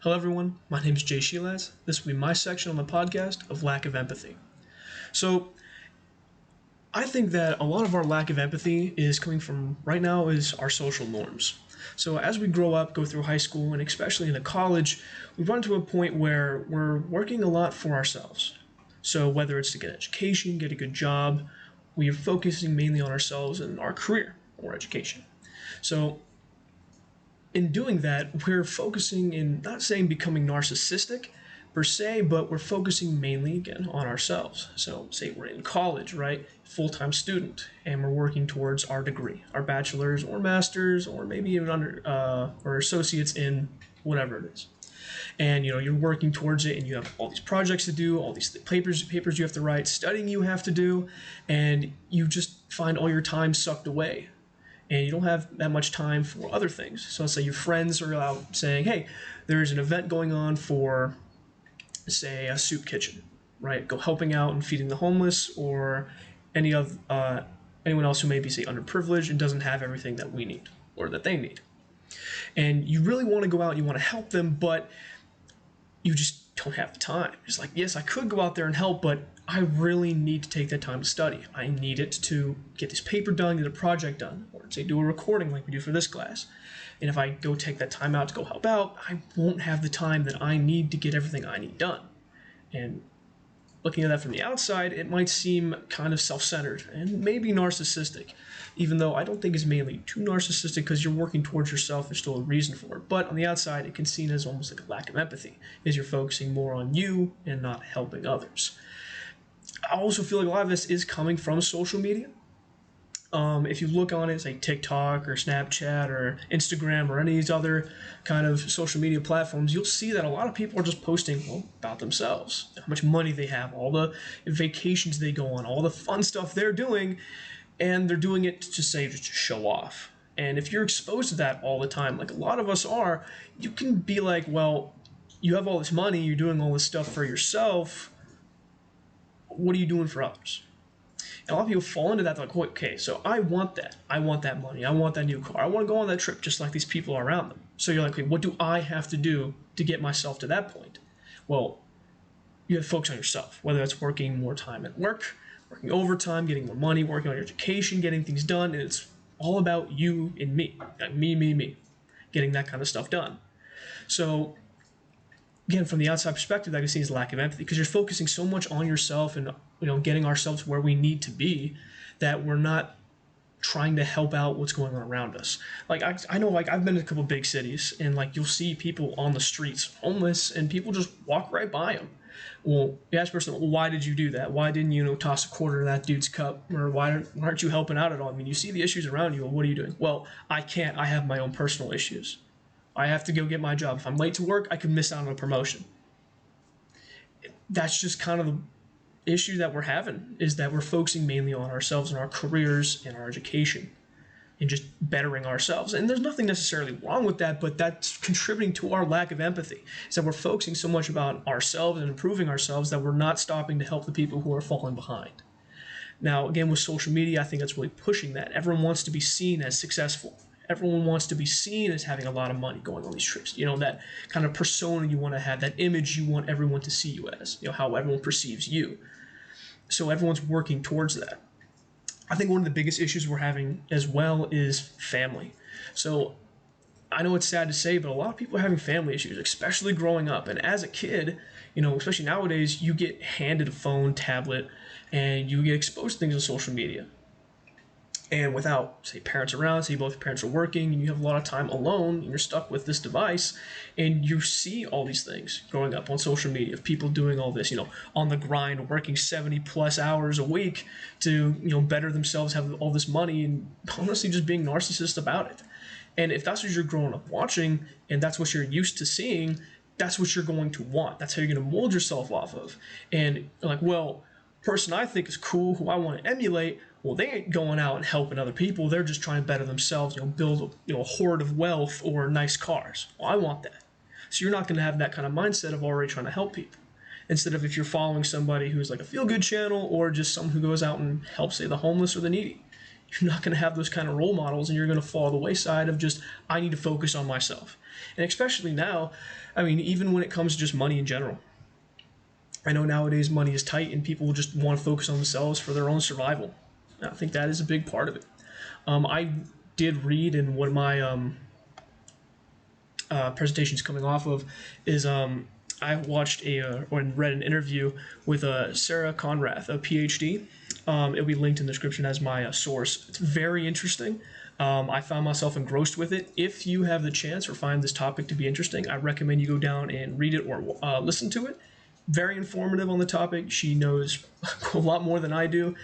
Hello, everyone. My name is Jay Shilaz. This will be my section on the podcast of lack of empathy. So, I think that a lot of our lack of empathy is coming from right now is our social norms. So, as we grow up, go through high school, and especially into college, we run to a point where we're working a lot for ourselves. So, whether it's to get an education, get a good job, we are focusing mainly on ourselves and our career or education. So, in doing that, we're focusing in not saying becoming narcissistic per se, but we're focusing mainly again on ourselves. So, say we're in college, right? Full time student, and we're working towards our degree, our bachelor's or master's, or maybe even or associates in whatever it is. And you're working towards it, and you have all these projects to do, all these papers you have to write, studying you have to do, and you just find all your time sucked away and you don't have that much time for other things. So let's say your friends are out saying, hey, there's an event going on for, say, a soup kitchen, right? Go helping out and feeding the homeless or anyone else who may be, say, underprivileged and doesn't have everything that we need or that they need. And you really want to go out and you want to help them, but you just don't have the time. It's like, yes, I could go out there and help, but I really need to take that time to study. I need it to get this paper done, get a project done, or say do a recording like we do for this class. And if I go take that time out to go help out, I won't have the time that I need to get everything I need done. And looking at that from the outside, it might seem kind of self-centered and maybe narcissistic, even though I don't think it's mainly too narcissistic because you're working towards yourself. There's still a reason for it. But on the outside, it can seem as almost like a lack of empathy, as you're focusing more on you and not helping others. I also feel like a lot of this is coming from social media. If you look on it, say TikTok or Snapchat or Instagram or any of these other kind of social media platforms, you'll see that a lot of people are just posting about themselves, how much money they have, all the vacations they go on, all the fun stuff they're doing, and they're doing it to say just to show off. And if you're exposed to that all the time, like a lot of us are, you can be like, well, you have all this money, you're doing all this stuff for yourself. What are you doing for others? And a lot of people fall into that. They're like, okay, so I want that. I want that money. I want that new car. I want to go on that trip just like these people are around them. So you're like, okay, what do I have to do to get myself to that point? Well, you have to focus on yourself, whether that's working more time at work, working overtime, getting more money, working on your education, getting things done. And it's all about you and me. Me. Getting that kind of stuff done. So again, from the outside perspective, I can see is lack of empathy because you're focusing so much on yourself and getting ourselves where we need to be that we're not trying to help out what's going on around us. Like I know, like I've been to a couple big cities, and like you'll see people on the streets homeless, and people just walk right by them. Well, you ask the person, well, why did you do that? Why didn't you toss a quarter in that dude's cup, or why aren't you helping out at all? I mean, you see the issues around you. Well, what are you doing? Well, I can't. I have my own personal issues. I have to go get my job. If I'm late to work, I could miss out on a promotion. That's just kind of the issue that we're having, is that we're focusing mainly on ourselves and our careers and our education and just bettering ourselves. And there's nothing necessarily wrong with that, but that's contributing to our lack of empathy, is that we're focusing so much about ourselves and improving ourselves that we're not stopping to help the people who are falling behind. Now, again, with social media, I think that's really pushing that. Everyone wants to be seen as successful. Everyone wants to be seen as having a lot of money going on these trips. That kind of persona you want to have, that image you want everyone to see you as, how everyone perceives you. So everyone's working towards that. I think one of the biggest issues we're having as well is family. So I know it's sad to say, but a lot of people are having family issues, especially growing up. And as a kid, especially nowadays, you get handed a phone, tablet, and you get exposed to things on social media. And without, say, parents around, say both parents are working, and you have a lot of time alone, and you're stuck with this device, and you see all these things growing up on social media of people doing all this, on the grind, working 70 plus hours a week to, better themselves, have all this money, and honestly just being narcissist about it. And if that's what you're growing up watching, and that's what you're used to seeing, that's what you're going to want. That's how you're going to mold yourself off of. And like, well, person I think is cool, who I want to emulate, well, they ain't going out and helping other people. They're just trying to better themselves, build a hoard of wealth or nice cars. Well, I want that. So you're not going to have that kind of mindset of already trying to help people. Instead of if you're following somebody who's like a feel-good channel or just someone who goes out and helps, say, the homeless or the needy. you're not going to have those kind of role models, and you're going to fall the wayside of just, I need to focus on myself. And especially now, I mean, even when it comes to just money in general. I know nowadays money is tight and people just want to focus on themselves for their own survival. I think that is a big part of it. I did read, and what my presentation's coming off of is I watched or read an interview with Sarah Conrath, a PhD. It'll be linked in the description as my source. It's very interesting. I found myself engrossed with it. If you have the chance or find this topic to be interesting, I recommend you go down and read it or listen to it. Very informative on the topic. She knows a lot more than I do,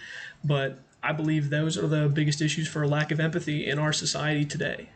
but I believe those are the biggest issues for a lack of empathy in our society today.